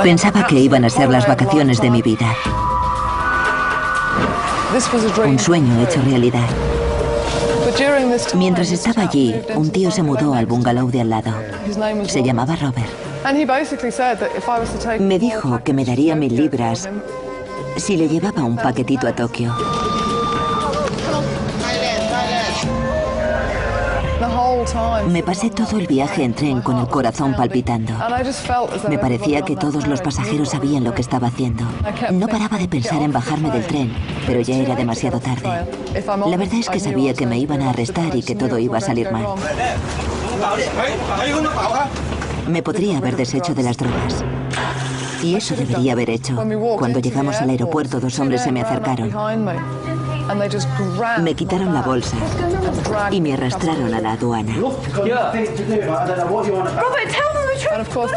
Pensaba que iban a ser las vacaciones de mi vida. Un sueño hecho realidad. Mientras estaba allí, un tío se mudó al bungalow de al lado. Se llamaba Robert. Me dijo que me daría 1000 libras si le llevaba un paquetito a Tokio. Me pasé todo el viaje en tren con el corazón palpitando. Me parecía que todos los pasajeros sabían lo que estaba haciendo. No paraba de pensar en bajarme del tren, pero ya era demasiado tarde. La verdad es que sabía que me iban a arrestar y que todo iba a salir mal. Me podría haber deshecho de las drogas. Y eso debería haber hecho. Cuando llegamos al aeropuerto, 2 hombres se me acercaron. Me quitaron la bolsa y me arrastraron a la aduana.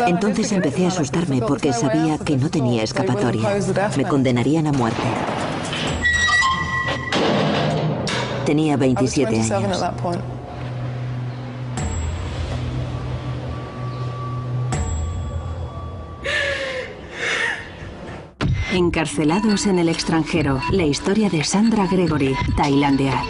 Entonces empecé a asustarme porque sabía que no tenía escapatoria. Me condenarían a muerte. Tenía 27 años. Encarcelados en el extranjero. La historia de Sandra Gregory, Tailandia.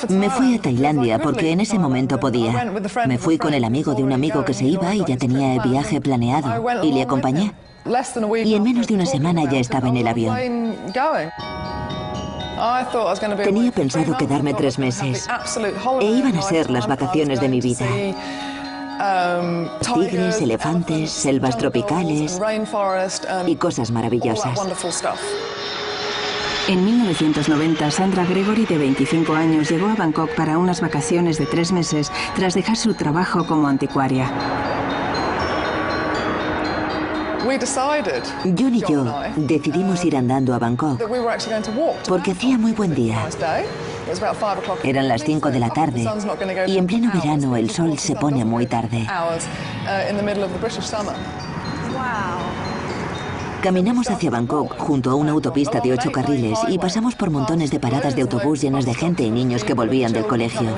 Me fui a Tailandia porque en ese momento podía. Me fui con el amigo de un amigo que se iba y ya tenía el viaje planeado. Y le acompañé. Y en menos de una semana ya estaba en el avión. Tenía pensado quedarme 3 meses. E iban a ser las vacaciones de mi vida. Tigres, elefantes, selvas tropicales y cosas maravillosas. En 1990, Sandra Gregory, de 25 años, llegó a Bangkok para unas vacaciones de 3 meses tras dejar su trabajo como anticuaria. John y yo decidimos ir andando a Bangkok porque hacía muy buen día. Eran las 5 de la tarde y en pleno verano el sol se pone muy tarde. Caminamos hacia Bangkok junto a una autopista de 8 carriles y pasamos por montones de paradas de autobús llenas de gente y niños que volvían del colegio.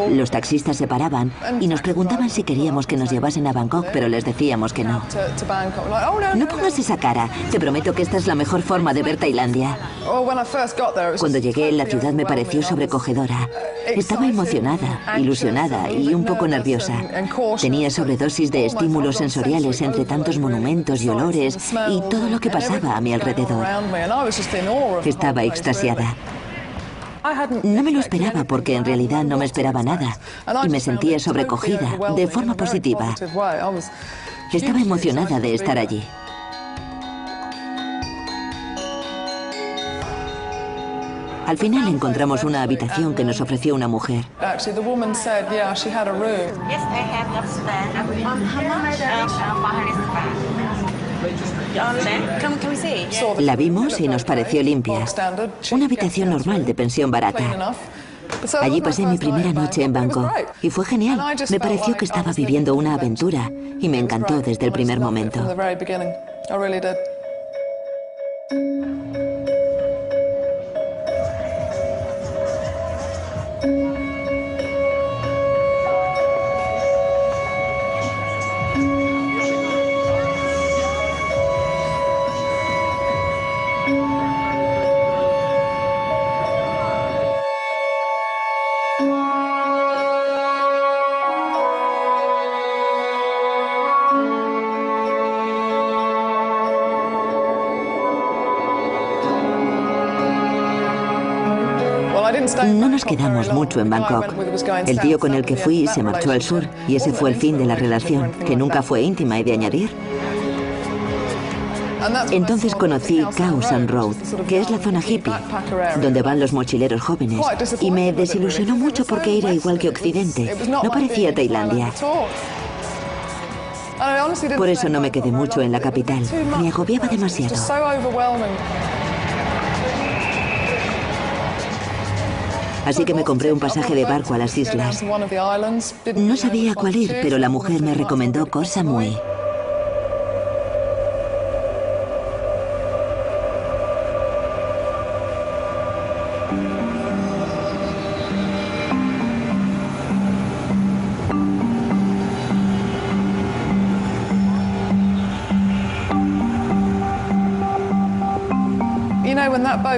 Los taxistas se paraban y nos preguntaban si queríamos que nos llevasen a Bangkok, pero les decíamos que no. No pongas esa cara. Te prometo que esta es la mejor forma de ver Tailandia. Cuando llegué, la ciudad me pareció sobrecogedora. Estaba emocionada, ilusionada y un poco nerviosa. Tenía sobredosis de estímulos sensoriales entre tantos monumentos y olores y todo lo que pasaba a mi alrededor. Estaba extasiada. No me lo esperaba porque en realidad no me esperaba nada y me sentía sobrecogida, de forma positiva. Estaba emocionada de estar allí. Al final encontramos una habitación que nos ofreció una mujer. La vimos y nos pareció limpia. Una habitación normal de pensión barata. Allí pasé mi primera noche en Bangkok y fue genial. Me pareció que estaba viviendo una aventura y me encantó desde el primer momento. No nos quedamos mucho en Bangkok. El tío con el que fui se marchó al sur y ese fue el fin de la relación, que nunca fue íntima, he de añadir. Entonces conocí Khao San Road, que es la zona hippie, donde van los mochileros jóvenes, y me desilusionó mucho porque era igual que Occidente. No parecía Tailandia. Por eso no me quedé mucho en la capital. Me agobiaba demasiado. Así que me compré un pasaje de barco a las islas. No sabía a cuál ir, pero la mujer me recomendó Koh Samui.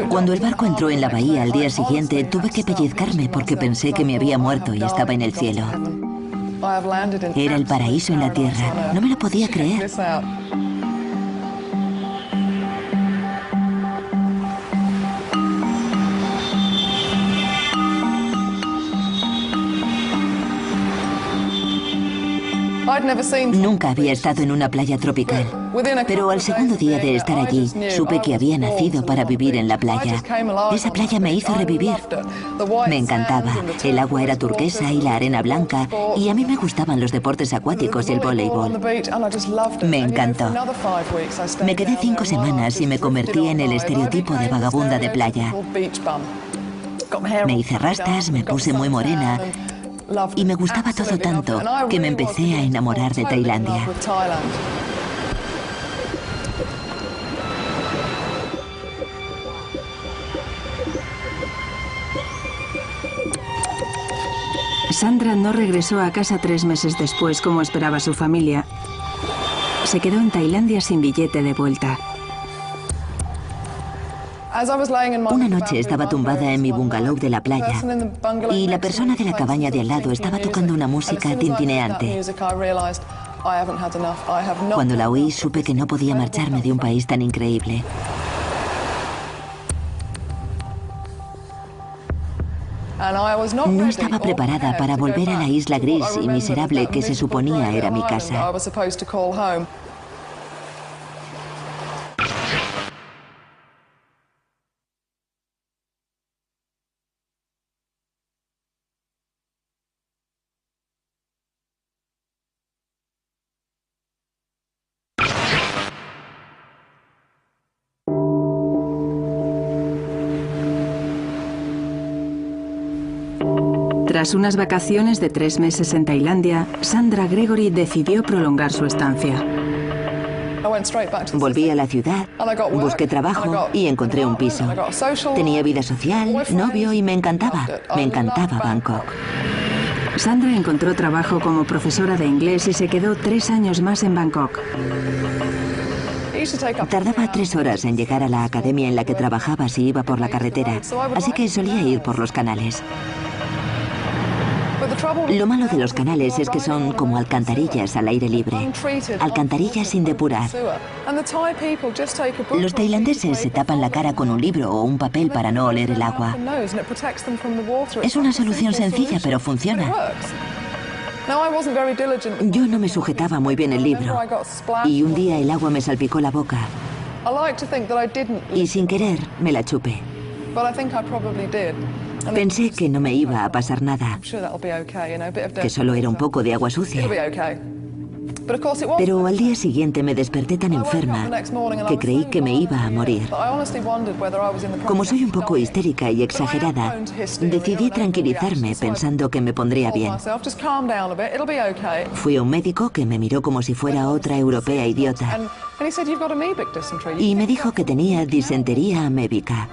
Cuando el barco entró en la bahía al día siguiente, tuve que pellizcarme porque pensé que me había muerto y estaba en el cielo. Era el paraíso en la tierra. No me lo podía creer. Nunca había estado en una playa tropical, pero al segundo día de estar allí, supe que había nacido para vivir en la playa. Esa playa me hizo revivir. Me encantaba. El agua era turquesa y la arena blanca, y a mí me gustaban los deportes acuáticos y el voleibol. Me encantó. Me quedé 5 semanas y me convertí en el estereotipo de vagabunda de playa. Me hice rastas, me puse muy morena, y me gustaba todo tanto que me empecé a enamorar de Tailandia. Sandra no regresó a casa 3 meses después, como esperaba su familia. Se quedó en Tailandia sin billete de vuelta. Una noche estaba tumbada en mi bungalow de la playa y la persona de la cabaña de al lado estaba tocando una música tintineante. Cuando la oí, supe que no podía marcharme de un país tan increíble. No estaba preparada para volver a la isla gris y miserable que se suponía era mi casa. Tras unas vacaciones de 3 meses en Tailandia, Sandra Gregory decidió prolongar su estancia. Volví a la ciudad, busqué trabajo y encontré un piso. Tenía vida social, novio y me encantaba. Me encantaba Bangkok. Sandra encontró trabajo como profesora de inglés y se quedó 3 años más en Bangkok. Tardaba 3 horas en llegar a la academia en la que trabajaba si iba por la carretera, así que solía ir por los canales. Lo malo de los canales es que son como alcantarillas al aire libre, alcantarillas sin depurar. Los tailandeses se tapan la cara con un libro o un papel para no oler el agua. Es una solución sencilla, pero funciona. Yo no me sujetaba muy bien el libro y un día el agua me salpicó la boca y sin querer me la chupé. Pensé que no me iba a pasar nada, que solo era un poco de agua sucia. Pero al día siguiente me desperté tan enferma que creí que me iba a morir. Como soy un poco histérica y exagerada, decidí tranquilizarme pensando que me pondría bien. Fui a un médico que me miró como si fuera otra europea idiota y me dijo que tenía disentería amébica.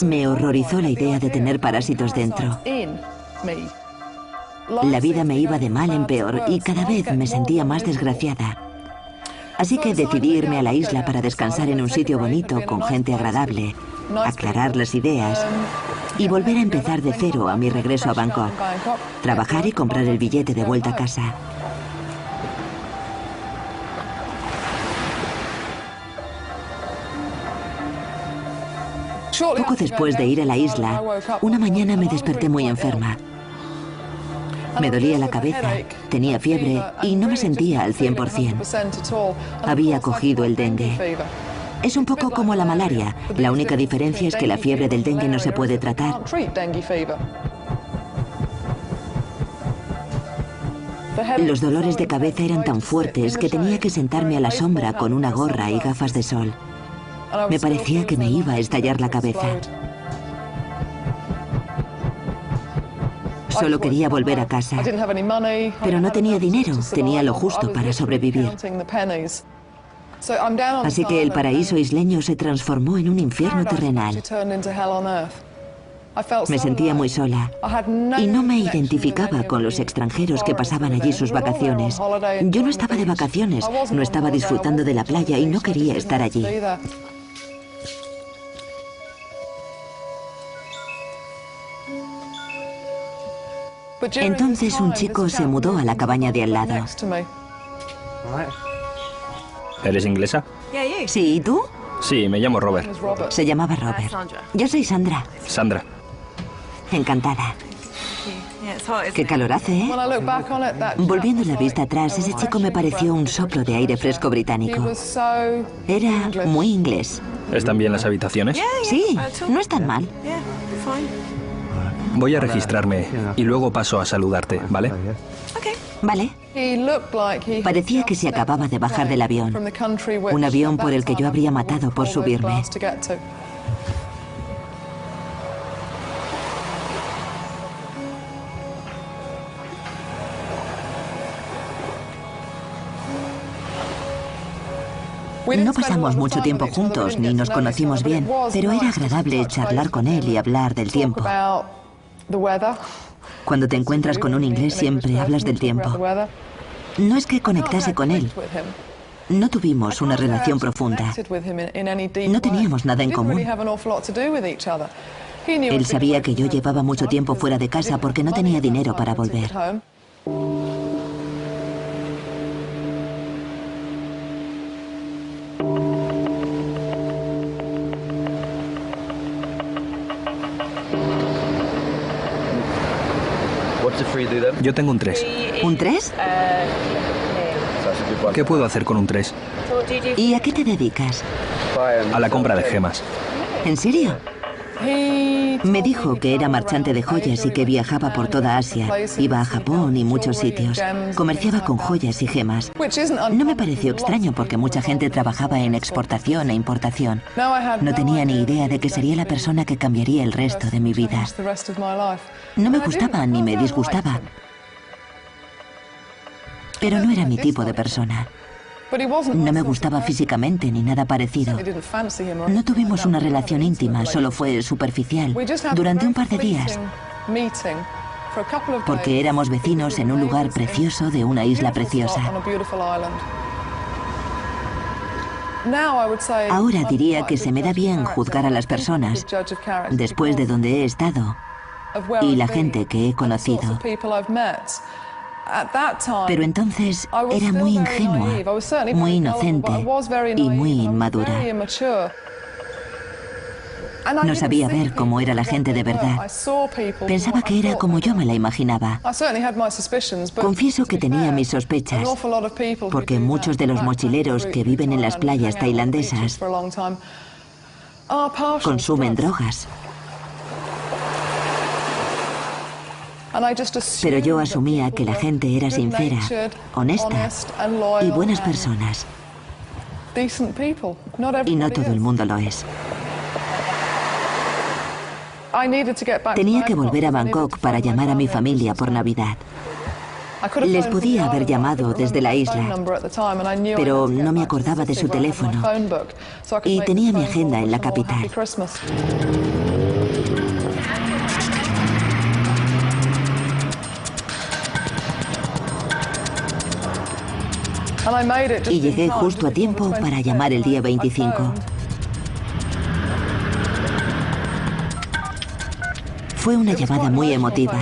Me horrorizó la idea de tener parásitos dentro. La vida me iba de mal en peor y cada vez me sentía más desgraciada. Así que decidí irme a la isla para descansar en un sitio bonito, con gente agradable, aclarar las ideas y volver a empezar de cero a mi regreso a Bangkok, trabajar y comprar el billete de vuelta a casa. Poco después de ir a la isla, una mañana me desperté muy enferma. Me dolía la cabeza, tenía fiebre y no me sentía al 100%. Había cogido el dengue. Es un poco como la malaria. La única diferencia es que la fiebre del dengue no se puede tratar. Los dolores de cabeza eran tan fuertes que tenía que sentarme a la sombra con una gorra y gafas de sol. Me parecía que me iba a estallar la cabeza. Solo quería volver a casa. Pero no tenía dinero, tenía lo justo para sobrevivir. Así que el paraíso isleño se transformó en un infierno terrenal. Me sentía muy sola y no me identificaba con los extranjeros que pasaban allí sus vacaciones. Yo no estaba de vacaciones, no estaba disfrutando de la playa y no quería estar allí. Entonces un chico se mudó a la cabaña de al lado. ¿Eres inglesa? Sí, ¿y tú? Sí, me llamo Robert. Se llamaba Robert. Yo soy Sandra. Sandra. Encantada. Qué calor hace, ¿eh? Volviendo la vista atrás, ese chico me pareció un soplo de aire fresco británico. Era muy inglés. ¿Están bien las habitaciones? Sí, no es tan mal. Voy a registrarme y luego paso a saludarte, ¿vale? Vale. Parecía que se acababa de bajar del avión. Un avión por el que yo habría matado por subirme. No pasamos mucho tiempo juntos, ni nos conocimos bien, pero era agradable charlar con él y hablar del tiempo. Cuando te encuentras con un inglés siempre hablas del tiempo. No es que conectase con él. No tuvimos una relación profunda. No teníamos nada en común. Él sabía que yo llevaba mucho tiempo fuera de casa porque no tenía dinero para volver. Yo tengo un 3. ¿Un 3? ¿Qué puedo hacer con un 3? ¿Y a qué te dedicas? A la compra de gemas. ¿En serio? Me dijo que era marchante de joyas y que viajaba por toda Asia. Iba a Japón y muchos sitios. Comerciaba con joyas y gemas. No me pareció extraño porque mucha gente trabajaba en exportación e importación. No tenía ni idea de que sería la persona que cambiaría el resto de mi vida. No me gustaba ni me disgustaba. Pero no era mi tipo de persona. No me gustaba físicamente ni nada parecido. No tuvimos una relación íntima, solo fue superficial, durante un par de días, porque éramos vecinos en un lugar precioso de una isla preciosa. Ahora diría que se me da bien juzgar a las personas, después de donde he estado y la gente que he conocido. Pero entonces era muy ingenua, muy inocente y muy inmadura. No sabía ver cómo era la gente de verdad. Pensaba que era como yo me la imaginaba. Confieso que tenía mis sospechas, porque muchos de los mochileros que viven en las playas tailandesas consumen drogas. Pero yo asumía que la gente era sincera, honesta y buenas personas. Y no todo el mundo lo es. Tenía que volver a Bangkok para llamar a mi familia por Navidad. Les podía haber llamado desde la isla, pero no me acordaba de su teléfono y tenía mi agenda en la capital. Y llegué justo a tiempo para llamar el día 25. Fue una llamada muy emotiva.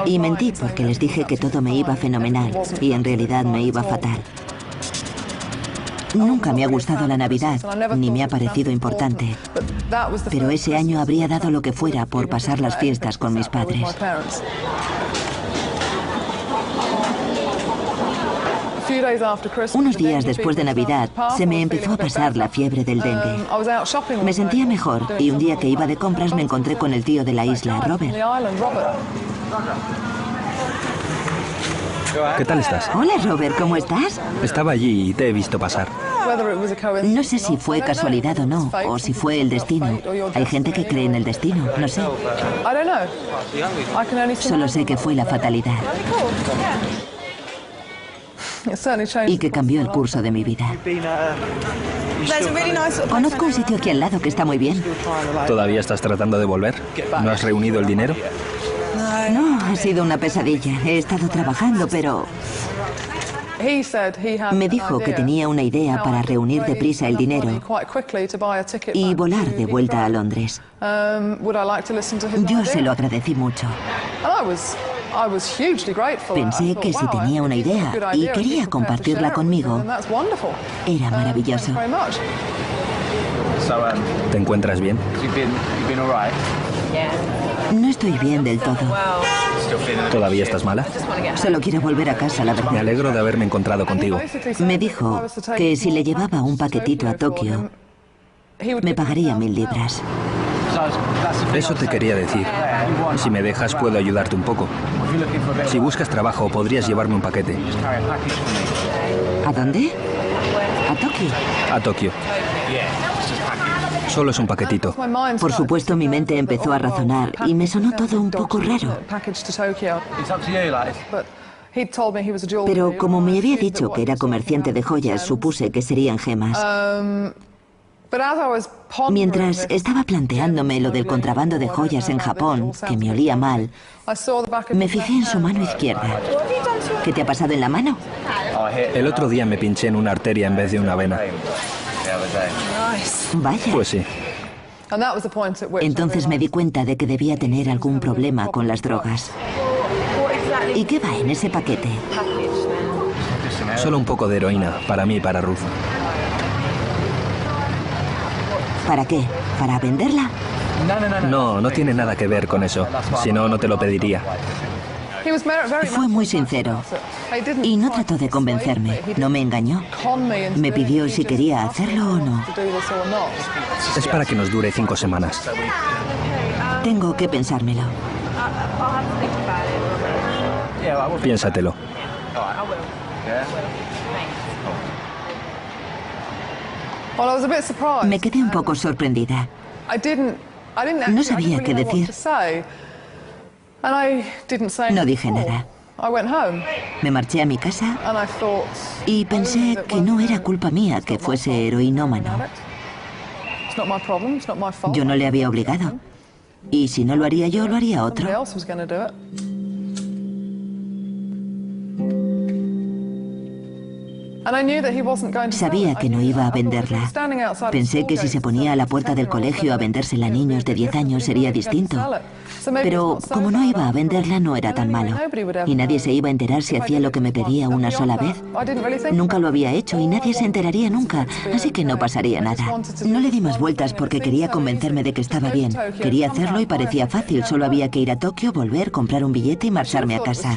Y mentí porque les dije que todo me iba fenomenal y en realidad me iba fatal. Nunca me ha gustado la Navidad, ni me ha parecido importante. Pero ese año habría dado lo que fuera por pasar las fiestas con mis padres. Unos días después de Navidad, se me empezó a pasar la fiebre del dengue. Me sentía mejor y un día que iba de compras me encontré con el tío de la isla, Robert. ¿Qué tal estás? Hola, Robert, ¿cómo estás? Estaba allí y te he visto pasar. No sé si fue casualidad o no, o si fue el destino. Hay gente que cree en el destino, no sé. Solo sé que fue la fatalidad. Y que cambió el curso de mi vida. Conozco un sitio aquí al lado que está muy bien. ¿Todavía estás tratando de volver? ¿No has reunido el dinero? No, ha sido una pesadilla. He estado trabajando, pero... Me dijo que tenía una idea para reunir deprisa el dinero y volar de vuelta a Londres. Yo se lo agradecí mucho. Pensé que si tenía una idea y quería compartirla conmigo, era maravilloso. ¿Te encuentras bien? No estoy bien del todo. ¿Todavía estás mala? Solo quiero volver a casa, la verdad. Me alegro de haberme encontrado contigo. Me dijo que si le llevaba un paquetito a Tokio, me pagaría 1000 libras. Eso te quería decir. Si me dejas, puedo ayudarte un poco. Si buscas trabajo, podrías llevarme un paquete. ¿A dónde? ¿A Tokio? A Tokio. Solo es un paquetito. Por supuesto, mi mente empezó a razonar y me sonó todo un poco raro. Pero como me había dicho que era comerciante de joyas, supuse que serían gemas. Mientras estaba planteándome lo del contrabando de joyas en Japón, que me olía mal, me fijé en su mano izquierda. ¿Qué te ha pasado en la mano? El otro día me pinché en una arteria en vez de una vena. Vaya. Pues sí. Entonces me di cuenta de que debía tener algún problema con las drogas. ¿Y qué va en ese paquete? Solo un poco de heroína, para mí y para Ruth. ¿Para qué? ¿Para venderla? No, no tiene nada que ver con eso. Si no, no te lo pediría. Fue muy sincero y no trató de convencerme, no me engañó. Me pidió si quería hacerlo o no. Es para que nos dure 5 semanas. Tengo que pensármelo. Piénsatelo. Me quedé un poco sorprendida. No sabía qué decir. No dije nada. Me marché a mi casa y pensé que no era culpa mía que fuese heroinómano. Yo no le había obligado. Y si no lo haría yo, lo haría otro. Sabía que no iba a venderla. Pensé que si se ponía a la puerta del colegio a vendérsela a niños de 10 años sería distinto. Pero como no iba a venderla, no era tan malo. Y nadie se iba a enterar si hacía lo que me pedía una sola vez. Nunca lo había hecho y nadie se enteraría nunca, así que no pasaría nada. No le di más vueltas porque quería convencerme de que estaba bien. Quería hacerlo y parecía fácil. Solo había que ir a Tokio, volver, comprar un billete y marcharme a casa.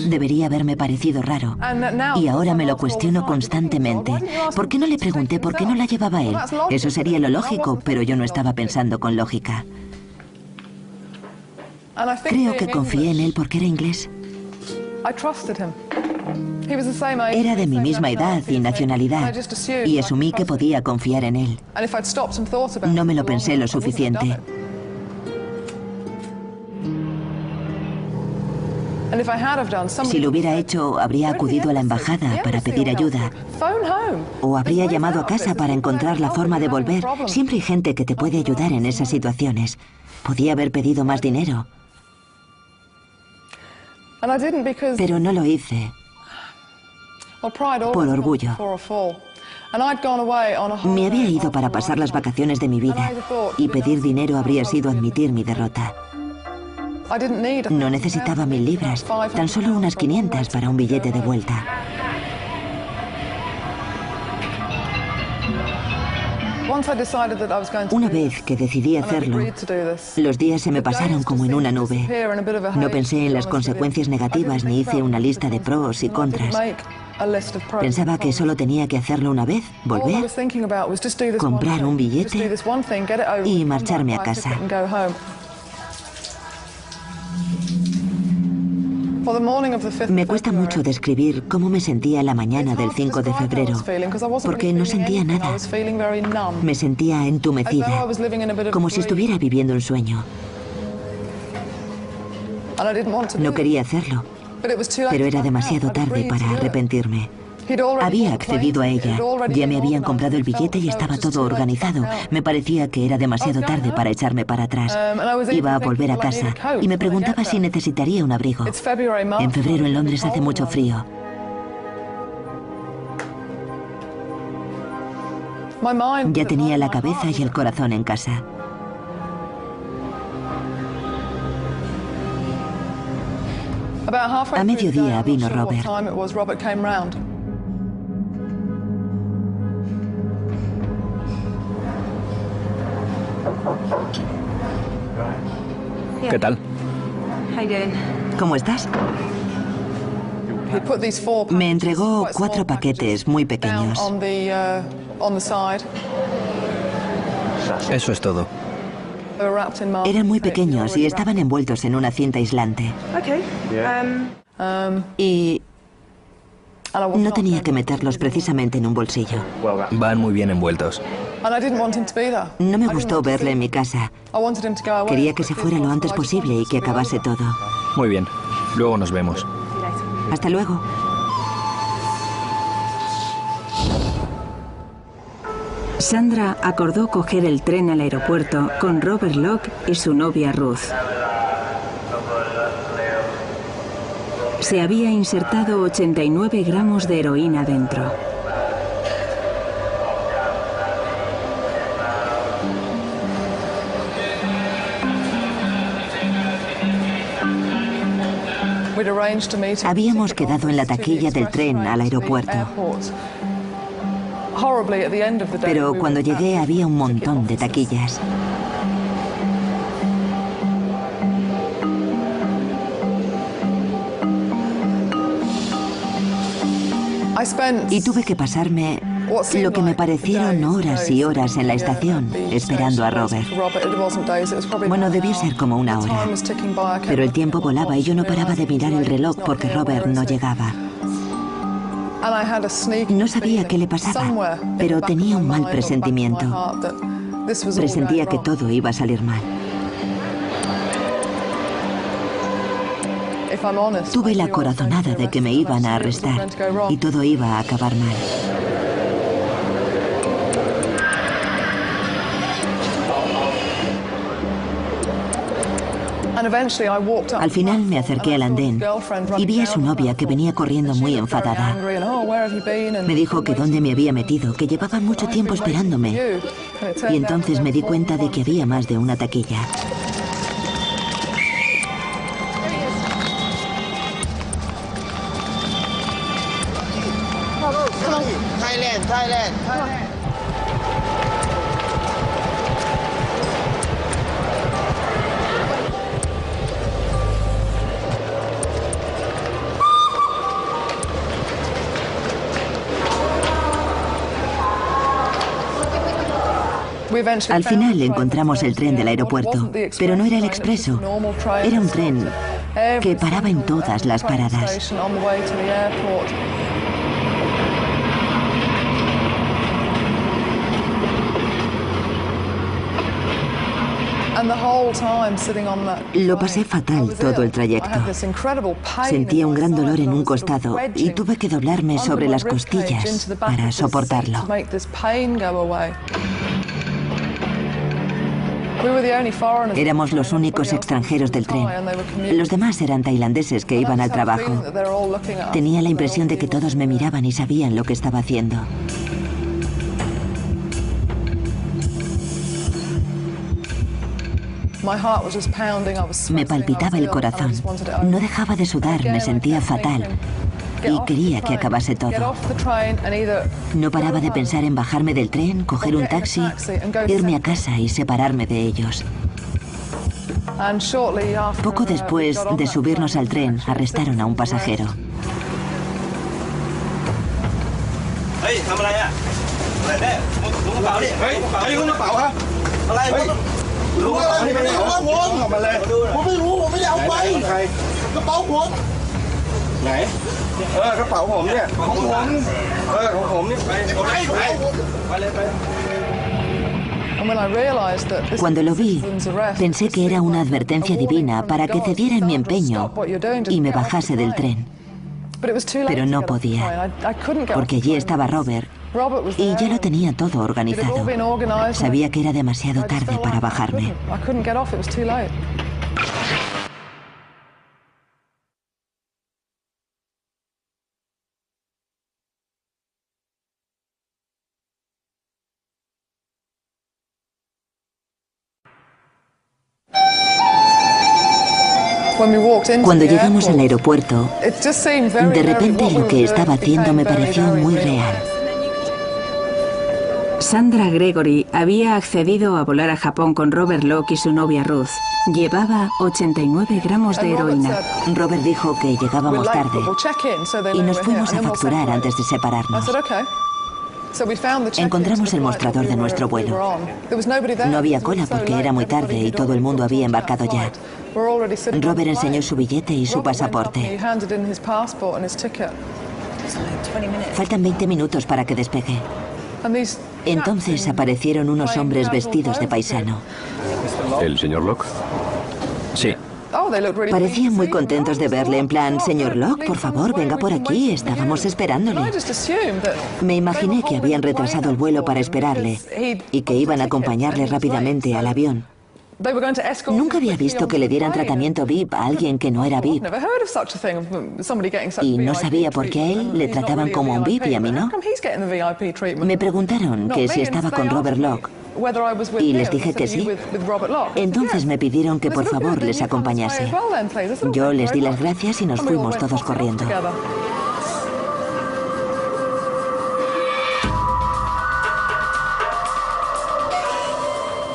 Debería haberme parecido raro. Y ahora me lo cuestiono constantemente. ¿Por qué no le pregunté por qué no la llevaba él? Eso sería lo lógico, pero yo no estaba pensando con lógica. Creo que confié en él porque era inglés. Era de mi misma edad y nacionalidad, y asumí que podía confiar en él. No me lo pensé lo suficiente. Si lo hubiera hecho, habría acudido a la embajada para pedir ayuda. O habría llamado a casa para encontrar la forma de volver. Siempre hay gente que te puede ayudar en esas situaciones. Podía haber pedido más dinero. Pero no lo hice. Por orgullo. Me había ido para pasar las vacaciones de mi vida. Y pedir dinero habría sido admitir mi derrota. No necesitaba 1000 libras, tan solo unas 500 para un billete de vuelta. Una vez que decidí hacerlo, los días se me pasaron como en una nube. No pensé en las consecuencias negativas ni hice una lista de pros y contras. Pensaba que solo tenía que hacerlo una vez, volver, comprar un billete y marcharme a casa. Me cuesta mucho describir cómo me sentía la mañana del 5 de febrero, porque no sentía nada. Me sentía entumecida, como si estuviera viviendo un sueño. No quería hacerlo, pero era demasiado tarde para arrepentirme. Había accedido a ella, ya me habían comprado el billete y estaba todo organizado. Me parecía que era demasiado tarde para echarme para atrás. Iba a volver a casa y me preguntaba si necesitaría un abrigo. En febrero en Londres hace mucho frío. Ya tenía la cabeza y el corazón en casa. A mediodía vino Robert. ¿Qué tal? ¿Cómo estás? Me entregó 4 paquetes muy pequeños. Eso es todo. Eran muy pequeños y estaban envueltos en una cinta aislante. Y no tenía que meterlos precisamente en un bolsillo. Van muy bien envueltos. No me gustó verle en mi casa. Quería que se fuera lo antes posible y que acabase todo. Muy bien. Luego nos vemos. Hasta luego. Sandra acordó coger el tren al aeropuerto con Robert Locke y su novia Ruth. Se había insertado 89 gramos de heroína dentro. Habíamos quedado en la taquilla del tren al aeropuerto. Pero cuando llegué había un montón de taquillas. Y tuve que pasarme lo que me parecieron horas y horas en la estación, esperando a Robert. Bueno, debió ser como una hora. Pero el tiempo volaba y yo no paraba de mirar el reloj porque Robert no llegaba. No sabía qué le pasaba, pero tenía un mal presentimiento. Presentía que todo iba a salir mal. Tuve la corazonada de que me iban a arrestar y todo iba a acabar mal. Al final me acerqué al andén y vi a su novia que venía corriendo muy enfadada. Me dijo que dónde me había metido, que llevaba mucho tiempo esperándome. Y entonces me di cuenta de que había más de una taquilla. Al final encontramos el tren del aeropuerto, pero no era el expreso. Era un tren que paraba en todas las paradas. Lo pasé fatal todo el trayecto. Sentía un gran dolor en un costado y tuve que doblarme sobre las costillas para soportarlo. Éramos los únicos extranjeros del tren. Los demás eran tailandeses que iban al trabajo. Tenía la impresión de que todos me miraban y sabían lo que estaba haciendo. Me palpitaba el corazón. No dejaba de sudar, me sentía fatal. Y quería que acabase todo. No paraba de pensar en bajarme del tren, coger un taxi, irme a casa y separarme de ellos. Poco después de subirnos al tren, arrestaron a un pasajero. Cuando lo vi, pensé que era una advertencia divina para que cediera en mi empeño y me bajase del tren. Pero no podía, porque allí estaba Robert y ya lo tenía todo organizado. Sabía que era demasiado tarde para bajarme. Cuando llegamos al aeropuerto, de repente lo que estaba haciendo me pareció muy real. Sandra Gregory había accedido a volar a Japón con Robert Locke y su novia Ruth. Llevaba 89 gramos de heroína. Robert dijo que llegábamos tarde y nos fuimos a facturar antes de separarnos. Encontramos el mostrador de nuestro vuelo. No había cola porque era muy tarde y todo el mundo había embarcado ya. Robert enseñó su billete y su pasaporte. Faltan 20 minutos para que despegue. Entonces aparecieron unos hombres vestidos de paisano. ¿El señor Locke? Sí. Parecían muy contentos de verle, en plan, señor Locke, por favor, venga por aquí, estábamos esperándole. Me imaginé que habían retrasado el vuelo para esperarle y que iban a acompañarle rápidamente al avión. Nunca había visto que le dieran tratamiento VIP a alguien que no era VIP. Y no sabía por qué a él le trataban como a un VIP y a mí no. Me preguntaron que si estaba con Robert Locke y les dije que sí. Entonces me pidieron que por favor les acompañase. Yo les di las gracias y nos fuimos todos corriendo.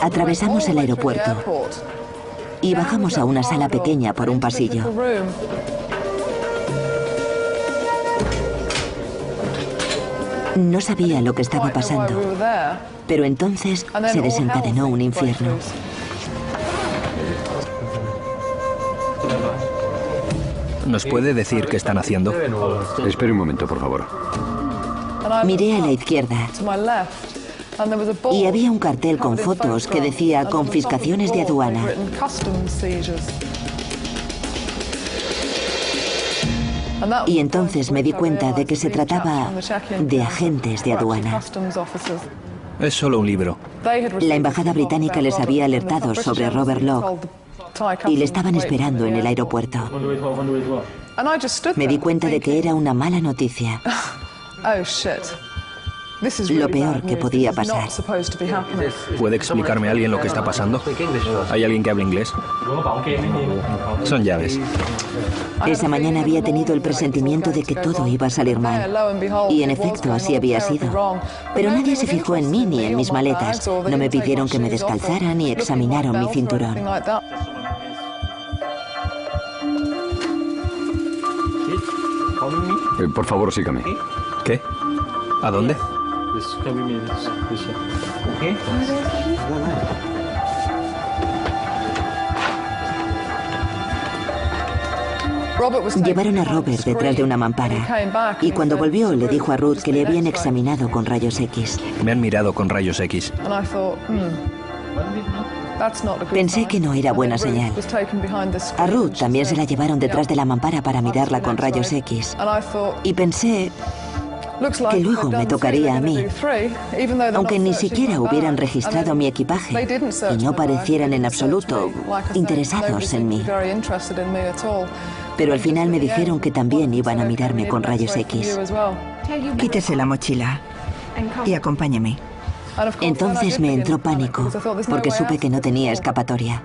Atravesamos el aeropuerto y bajamos a una sala pequeña por un pasillo. No sabía lo que estaba pasando, pero entonces se desencadenó un infierno. ¿Nos puede decir qué están haciendo? Espere un momento, por favor. Miré a la izquierda y había un cartel con fotos que decía confiscaciones de aduana. Y entonces me di cuenta de que se trataba de agentes de aduana. Es solo un libro. La embajada británica les había alertado sobre Robert Locke y le estaban esperando en el aeropuerto. Me di cuenta de que era una mala noticia. Lo peor que podía pasar. ¿Puede explicarme a alguien lo que está pasando? ¿Hay alguien que hable inglés? Son llaves. Esa mañana había tenido el presentimiento de que todo iba a salir mal. Y en efecto, así había sido. Pero nadie se fijó en mí ni en mis maletas. No me pidieron que me descalzara ni examinaron mi cinturón. Por favor, sígame. ¿Qué? ¿A dónde? Llevaron a Robert detrás de una mampara y cuando volvió le dijo a Ruth que le habían examinado con rayos X. Me han mirado con rayos X. Pensé que no era buena señal. A Ruth también se la llevaron detrás de la mampara para mirarla con rayos X. Y pensé que luego me tocaría a mí, aunque ni siquiera hubieran registrado mi equipaje y no parecieran en absoluto interesados en mí. Pero al final me dijeron que también iban a mirarme con rayos X. Quítese la mochila y acompáñeme. Entonces me entró pánico, porque supe que no tenía escapatoria.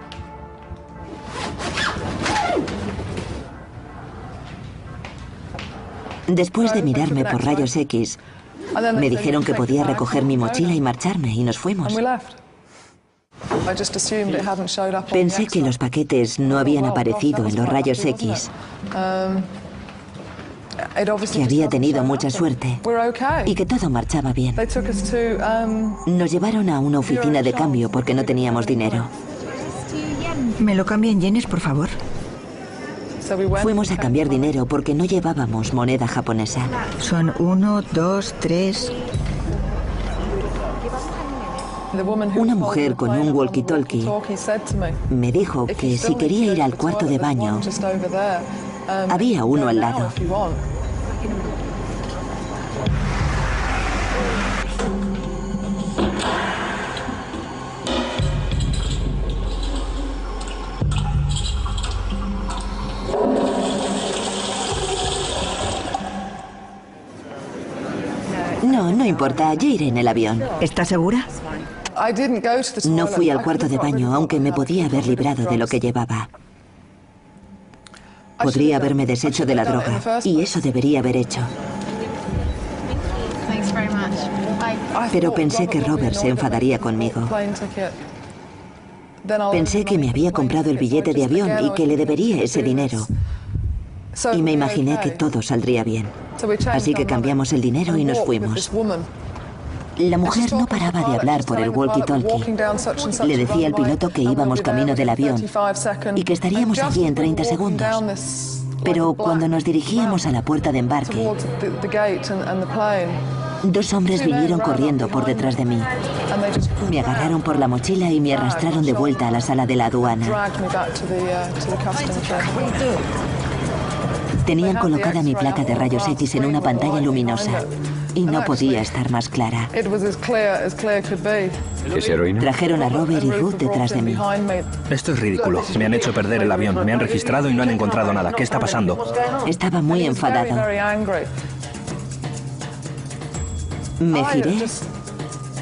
Después de mirarme por rayos X, me dijeron que podía recoger mi mochila y marcharme, y nos fuimos. Pensé que los paquetes no habían aparecido en los rayos X, que había tenido mucha suerte y que todo marchaba bien. Nos llevaron a una oficina de cambio porque no teníamos dinero. ¿Me lo cambian yenes, por favor? Fuimos a cambiar dinero porque no llevábamos moneda japonesa. Son 1, 2, 3... Una mujer con un walkie-talkie me dijo que si quería ir al cuarto de baño, había uno al lado. No importa, yo iré en el avión. ¿Está segura? No fui al cuarto de baño, aunque me podía haber librado de lo que llevaba. Podría haberme deshecho de la droga, y eso debería haber hecho. Pero pensé que Robert se enfadaría conmigo. Pensé que me había comprado el billete de avión y que le debería ese dinero. Y me imaginé que todo saldría bien. Así que cambiamos el dinero y nos fuimos. La mujer no paraba de hablar por el walkie-talkie. Le decía al piloto que íbamos camino del avión y que estaríamos allí en 30 segundos. Pero cuando nos dirigíamos a la puerta de embarque, dos hombres vinieron corriendo por detrás de mí. Me agarraron por la mochila y me arrastraron de vuelta a la sala de la aduana. Tenían colocada mi placa de rayos X en una pantalla luminosa y no podía estar más clara. ¿Es heroína? Trajeron a Robert y Ruth detrás de mí. Esto es ridículo. Me han hecho perder el avión, me han registrado y no han encontrado nada. ¿Qué está pasando? Estaba muy enfadado. Me giré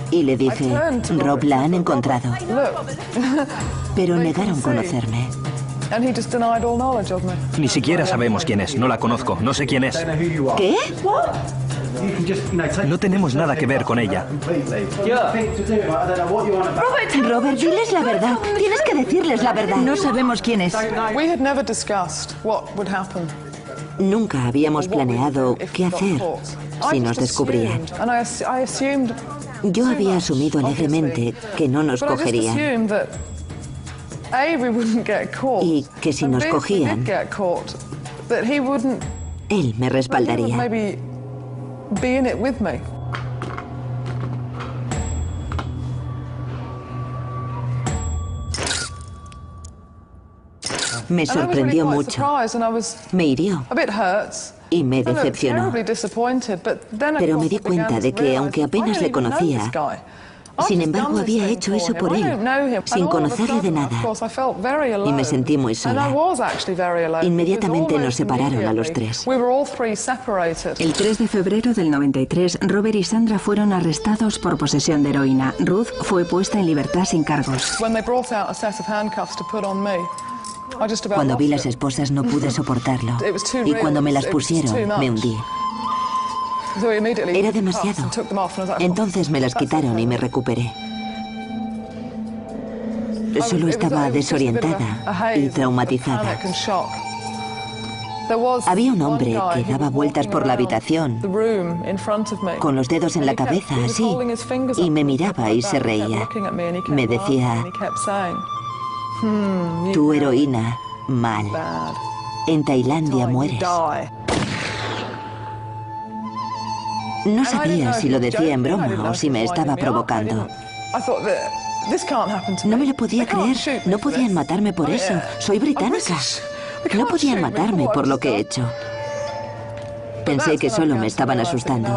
y le dije, Rob, la han encontrado. Pero negaron conocerme. Ni siquiera sabemos quién es. No la conozco. No sé quién es. ¿Qué? No tenemos nada que ver con ella. Robert, diles la verdad. Tienes que decirles la verdad. No sabemos quién es. Nunca habíamos planeado qué hacer si nos descubrían. Yo había asumido alegremente que no nos cogerían. Y que si nos cogían, él me respaldaría. Me sorprendió mucho. Me hirió y me decepcionó. Pero me di cuenta de que, aunque apenas le conocía, sin embargo había hecho eso por él, sin conocerle de nada. Y me sentí muy sola. Inmediatamente nos separaron a los tres. El 3 de febrero del 93, Robert y Sandra fueron arrestados por posesión de heroína. Ruth fue puesta en libertad sin cargos. Cuando vi las esposas no pude soportarlo. Y cuando me las pusieron, me hundí. Era demasiado. Entonces me las quitaron y me recuperé. Solo estaba desorientada y traumatizada. Había un hombre que daba vueltas por la habitación, con los dedos en la cabeza, así, y me miraba y se reía. Me decía, tu heroína, mal. En Tailandia mueres. No sabía si lo decía en broma o si me estaba provocando. No me lo podía creer. No podían matarme por eso. Soy británica. No podían matarme por lo que he hecho. Pensé que solo me estaban asustando.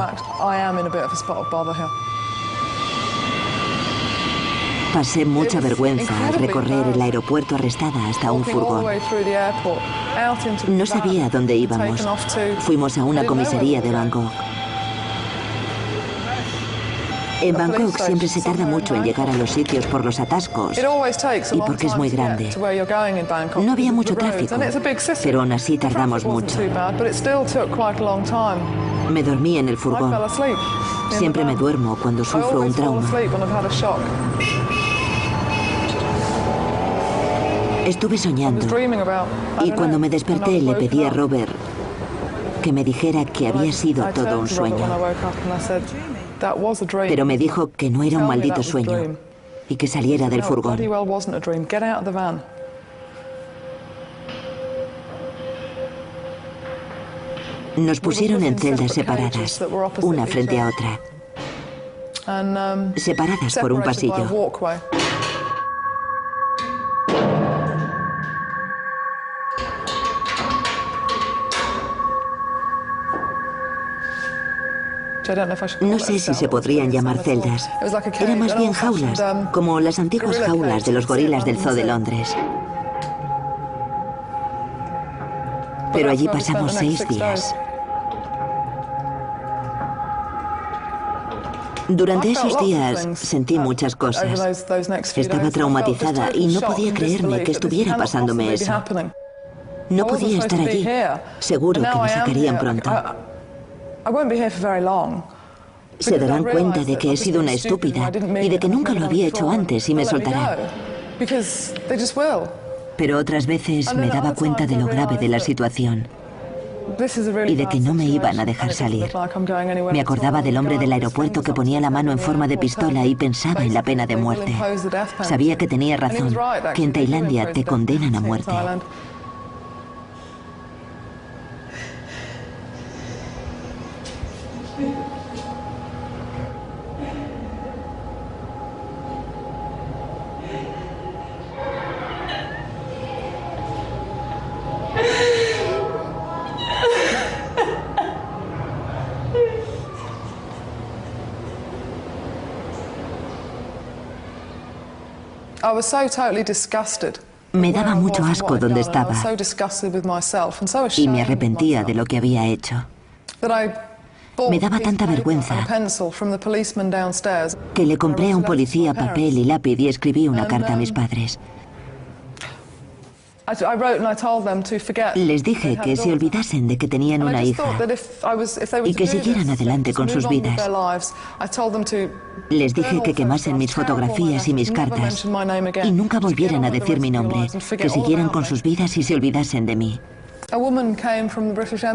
Pasé mucha vergüenza al recorrer el aeropuerto arrestada hasta un furgón. No sabía dónde íbamos. Fuimos a una comisaría de Bangkok. En Bangkok siempre se tarda mucho en llegar a los sitios por los atascos y porque es muy grande. No había mucho tráfico, pero aún así tardamos mucho. Me dormí en el furgón. Siempre me duermo cuando sufro un trauma. Estuve soñando y cuando me desperté le pedí a Robert que me dijera que había sido todo un sueño. Pero me dijo que no era un maldito sueño y que saliera del furgón. Nos pusieron en celdas separadas, una frente a otra, separadas por un pasillo. No sé si se podrían llamar celdas. Eran más bien jaulas, como las antiguas jaulas de los gorilas del Zoo de Londres. Pero allí pasamos 6 días. Durante esos días sentí muchas cosas. Estaba traumatizada y no podía creerme que estuviera pasándome eso. No podía estar allí. Seguro que me sacarían pronto. Se darán cuenta de que he sido una estúpida y de que nunca lo había hecho antes y me soltarán. Pero otras veces me daba cuenta de lo grave de la situación y de que no me iban a dejar salir. Me acordaba del hombre del aeropuerto que ponía la mano en forma de pistola y pensaba en la pena de muerte. Sabía que tenía razón, que en Tailandia te condenan a muerte. Me daba mucho asco donde estaba y me arrepentía de lo que había hecho. Me daba tanta vergüenza que le compré a un policía papel y lápiz y escribí una carta a mis padres. Les dije que se olvidasen de que tenían una hija y que siguieran adelante con sus vidas. Les dije que quemasen mis fotografías y mis cartas y nunca volvieran a decir mi nombre, que siguieran con sus vidas y se olvidasen de mí.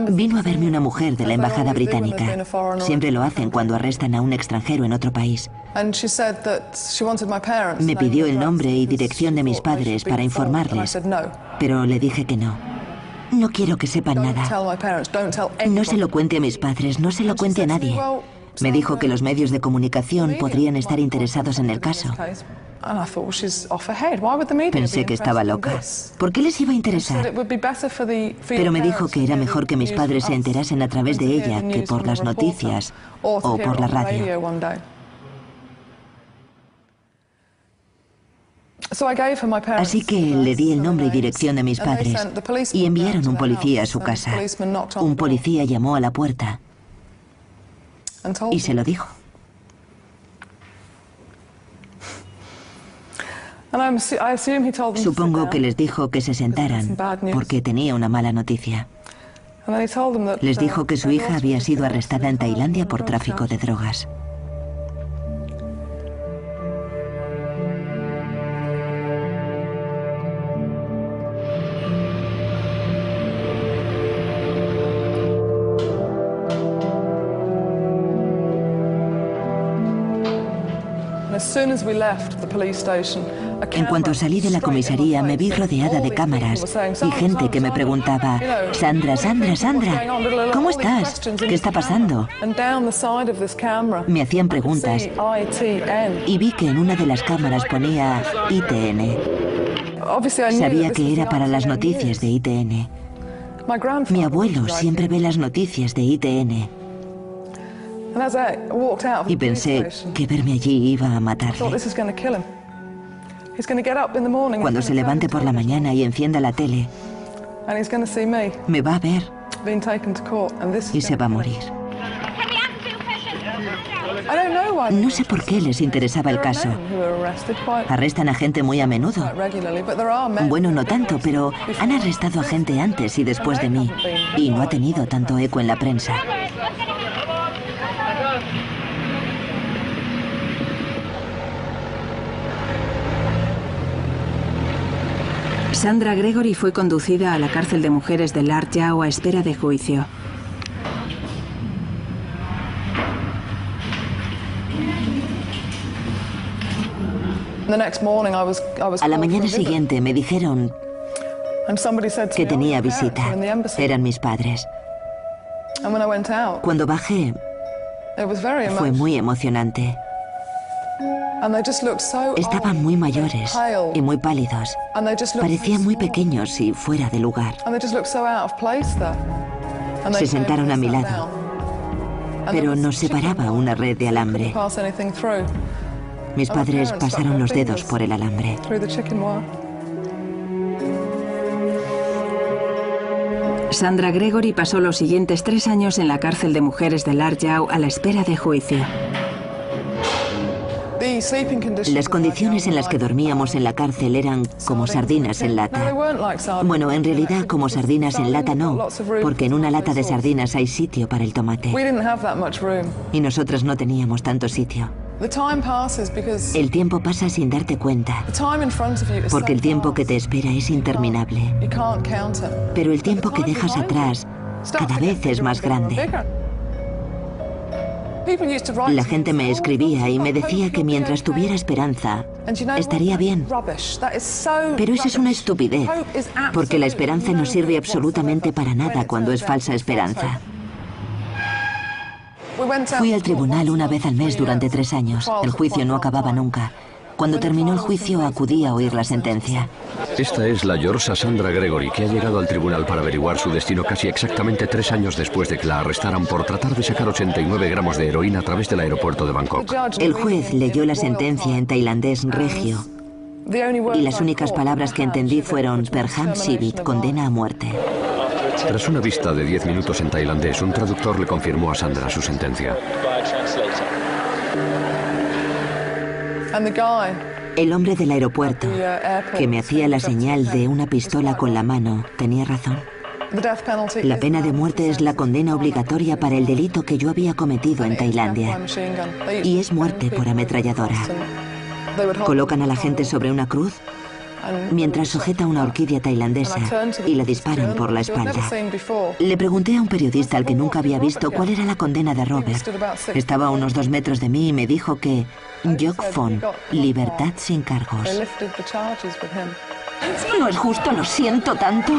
Vino a verme una mujer de la embajada británica. Siempre lo hacen cuando arrestan a un extranjero en otro país. Me pidió el nombre y dirección de mis padres para informarles, pero le dije que no. No quiero que sepan nada. No se lo cuente a mis padres, no se lo cuente a nadie. Me dijo que los medios de comunicación podrían estar interesados en el caso. Pensé que estaba loca. ¿Por qué les iba a interesar? Pero me dijo que era mejor que mis padres se enterasen a través de ella que por las noticias o por la radio. Así que le di el nombre y dirección de mis padres y enviaron un policía a su casa. Un policía llamó a la puerta y se lo dijo. Supongo que les dijo que se sentaran porque tenía una mala noticia. Les dijo que su hija había sido arrestada en Tailandia por tráfico de drogas. En cuanto salí de la comisaría me vi rodeada de cámaras y gente que me preguntaba: Sandra, Sandra, Sandra, ¿cómo estás? ¿Qué está pasando? Me hacían preguntas y vi que en una de las cámaras ponía ITN. Sabía que era para las noticias de ITN. Mi abuelo siempre ve las noticias de ITN. Y pensé que verme allí iba a matarle. Cuando se levante por la mañana y encienda la tele, me va a ver y se va a morir. No sé por qué les interesaba el caso. Arrestan a gente muy a menudo. Bueno, no tanto, pero han arrestado a gente antes y después de mí, y no ha tenido tanto eco en la prensa. Sandra Gregory fue conducida a la cárcel de mujeres de Lar Yao a espera de juicio. A la mañana siguiente me dijeron que tenía visita. Eran mis padres. Cuando bajé, fue muy emocionante. Estaban muy mayores y muy pálidos. Parecían muy pequeños y fuera de lugar. Se sentaron a mi lado, pero nos separaba una red de alambre. Mis padres pasaron los dedos por el alambre. Sandra Gregory pasó los siguientes 3 años en la cárcel de mujeres de Lar Yao a la espera de juicio. Las condiciones en las que dormíamos en la cárcel eran como sardinas en lata. Bueno, en realidad como sardinas en lata no, porque en una lata de sardinas hay sitio para el tomate. Y nosotras no teníamos tanto sitio. El tiempo pasa sin darte cuenta, porque el tiempo que te espera es interminable. Pero el tiempo que dejas atrás cada vez es más grande. La gente me escribía y me decía que mientras tuviera esperanza, estaría bien. Pero eso es una estupidez, porque la esperanza no sirve absolutamente para nada cuando es falsa esperanza. Fui al tribunal una vez al mes durante 3 años. El juicio no acababa nunca. Cuando terminó el juicio acudí a oír la sentencia. Esta es la llorosa Sandra Gregory, que ha llegado al tribunal para averiguar su destino casi exactamente 3 años después de que la arrestaran por tratar de sacar 89 gramos de heroína a través del aeropuerto de Bangkok. El juez leyó la sentencia en tailandés regio. Y las únicas palabras que entendí fueron Perham Sivit, condena a muerte. Tras una vista de 10 minutos en tailandés, un traductor le confirmó a Sandra su sentencia. El hombre del aeropuerto, que me hacía la señal de una pistola con la mano, tenía razón. La pena de muerte es la condena obligatoria para el delito que yo había cometido en Tailandia. Y es muerte por ametralladora. Colocan a la gente sobre una cruz mientras sujeta una orquídea tailandesa y la disparan por la espalda. Le pregunté a un periodista al que nunca había visto cuál era la condena de Robert. Estaba a unos 2 metros de mí y me dijo que Jok Fon, libertad sin cargos. No es justo, lo siento tanto.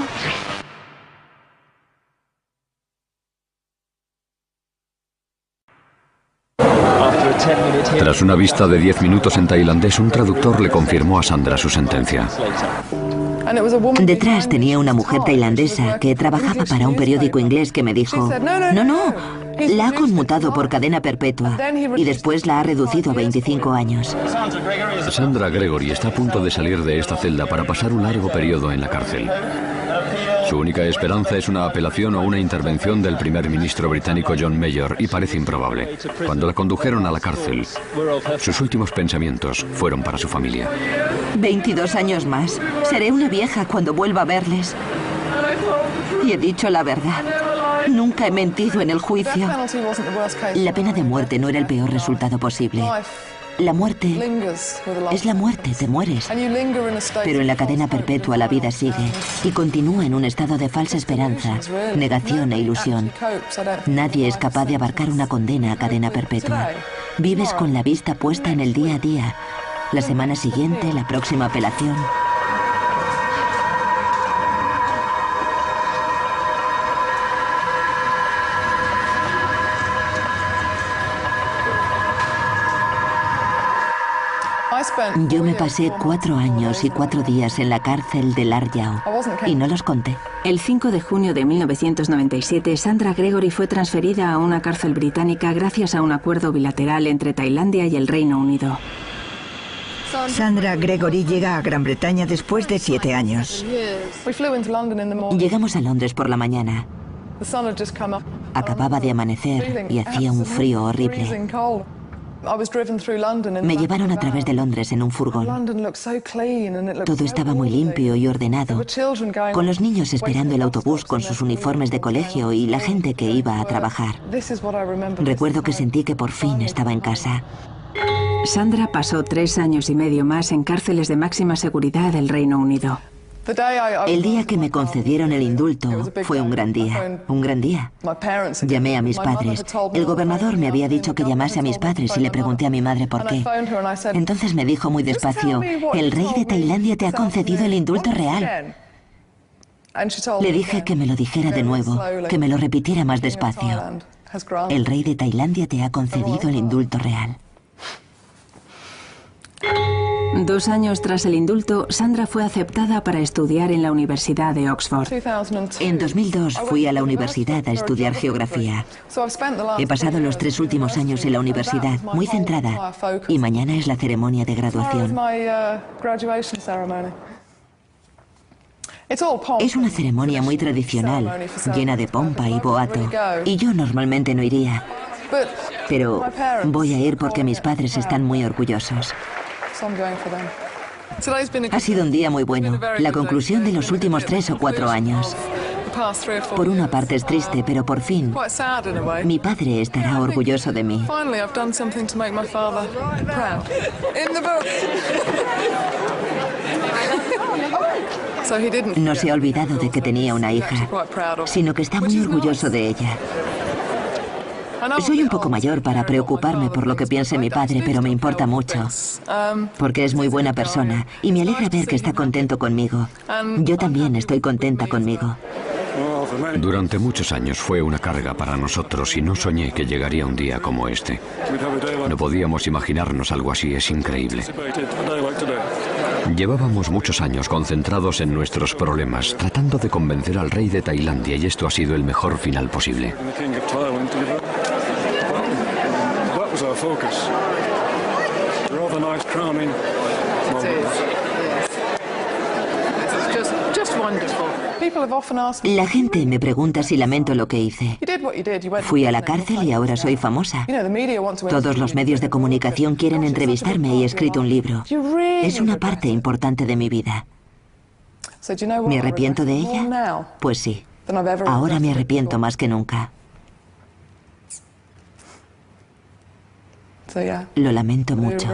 Tras una vista de 10 minutos en tailandés, un traductor le confirmó a Sandra su sentencia. Detrás tenía una mujer tailandesa que trabajaba para un periódico inglés que me dijo: no, la ha conmutado por cadena perpetua y después la ha reducido a 25 años. Sandra Gregory está a punto de salir de esta celda para pasar un largo periodo en la cárcel. Su única esperanza es una apelación o una intervención del primer ministro británico John Major, y parece improbable. Cuando la condujeron a la cárcel, sus últimos pensamientos fueron para su familia. 22 años más. Seré una vieja cuando vuelva a verles. Y he dicho la verdad. Nunca he mentido en el juicio. La pena de muerte no era el peor resultado posible. La muerte es la muerte, te mueres. Pero en la cadena perpetua la vida sigue y continúa en un estado de falsa esperanza, negación e ilusión. Nadie es capaz de abarcar una condena a cadena perpetua. Vives con la vista puesta en el día a día. La semana siguiente, la próxima apelación. Yo me pasé 4 años y 4 días en la cárcel de Lar Yao y no los conté. El 5 de junio de 1997, Sandra Gregory fue transferida a una cárcel británica gracias a un acuerdo bilateral entre Tailandia y el Reino Unido. Sandra Gregory llega a Gran Bretaña después de 7 años. Llegamos a Londres por la mañana. Acababa de amanecer y hacía un frío horrible. Me llevaron a través de Londres en un furgón. Todo estaba muy limpio y ordenado, con los niños esperando el autobús con sus uniformes de colegio y la gente que iba a trabajar. Recuerdo que sentí que por fin estaba en casa. Sandra pasó 3 años y medio más en cárceles de máxima seguridad del Reino Unido. El día que me concedieron el indulto fue un gran día, un gran día. Llamé a mis padres. El gobernador me había dicho que llamase a mis padres y le pregunté a mi madre por qué. Entonces me dijo muy despacio: el rey de Tailandia te ha concedido el indulto real. Le dije que me lo dijera de nuevo, que me lo repitiera más despacio. El rey de Tailandia te ha concedido el indulto real. 2 años tras el indulto, Sandra fue aceptada para estudiar en la Universidad de Oxford. En 2002 fui a la universidad a estudiar geografía. He pasado los 3 últimos años en la universidad, muy centrada, y mañana es la ceremonia de graduación. Es una ceremonia muy tradicional, llena de pompa y boato, y yo normalmente no iría. Pero voy a ir porque mis padres están muy orgullosos. Ha sido un día muy bueno, la conclusión de los últimos 3 o 4 años. Por una parte es triste, pero por fin mi padre estará orgulloso de mí. No se ha olvidado de que tenía una hija, sino que está muy orgulloso de ella. Soy un poco mayor para preocuparme por lo que piense mi padre, pero me importa mucho, porque es muy buena persona y me alegra ver que está contento conmigo. Yo también estoy contenta conmigo. Durante muchos años fue una carga para nosotros y no soñé que llegaría un día como este. No podíamos imaginarnos algo así, es increíble. Llevábamos muchos años concentrados en nuestros problemas, tratando de convencer al rey de Tailandia, y esto ha sido el mejor final posible. La gente me pregunta si lamento lo que hice. Fui a la cárcel y ahora soy famosa. Todos los medios de comunicación quieren entrevistarme y he escrito un libro. Es una parte importante de mi vida. ¿Me arrepiento de ella? Pues sí. Ahora me arrepiento más que nunca. Lo lamento mucho.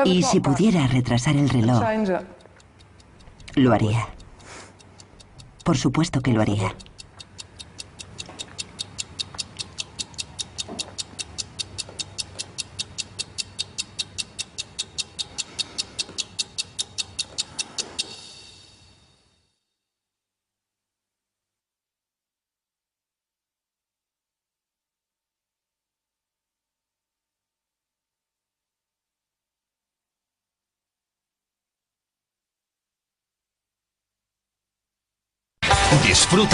Y si pudiera retrasar el reloj, lo haría. Por supuesto que lo haría. Disfruta